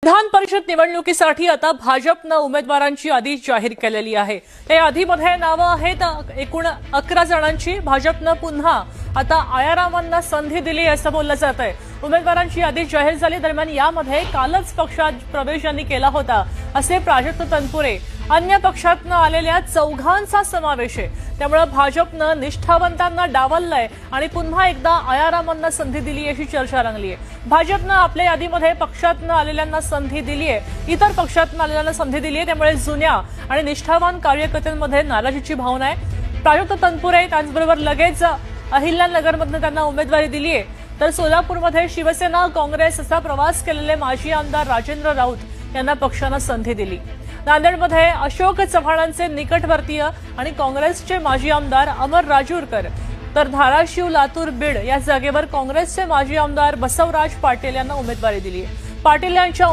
विधान परिषद निवडणुकीसाठी आता भाजपनं उमेदवारांची यादी जाहीर केलेली आहे। या यादीमध्ये नावं आहेत एकूण 11 जणांची। भाजपनं पुन्हा आता आयारामांना संधी दिली असं बोललं जात आहे। उमेदवारांची यादी जाहीर झाली दरम्यान यामध्ये कालच पक्षात प्रवेश यांनी केला होता असे प्राजक्त तनपुरे अन्य पक्षातनं आलेल्या 4घांचा समावेश आहे। त्यामुळे भाजपनं निष्ठावंतांना डावललंय आणि पुन्हा एकदा आयारामांना संधी दिली अशी चर्चा रंगली आहे। भाजपनं आपल्या यादीमध्ये पक्षातनं आलेल्यांना संधी दिली आहे, इतर पक्षातनं आलेल्यांना संधी दिली आहे। त्यामुळे जुन्या आणि निष्ठावान कार्यकर्त्यांमध्ये नाराजीची भावना आहे। प्राजक्त तनपुरे त्याचबरोबर लगेच अहिल्यानगरमधनं त्यांना उमेदवारी दिली आहे, तर सोलापूरमध्ये शिवसेना काँग्रेस असा प्रवास केलेले माजी आमदार राजेंद्र राऊत यांना पक्षानं संधी दिली। नांदेडमध्ये अशोक चव्हाणांचे निकटवर्तीय आणि काँग्रेसचे माजी आमदार अमर राजूरकर, तर धाराशिव लातूर बीड या जागेवर काँग्रेसचे माजी आमदार बसवराज पाटील यांना उमेदवारी दिली आहे। पाटील यांच्या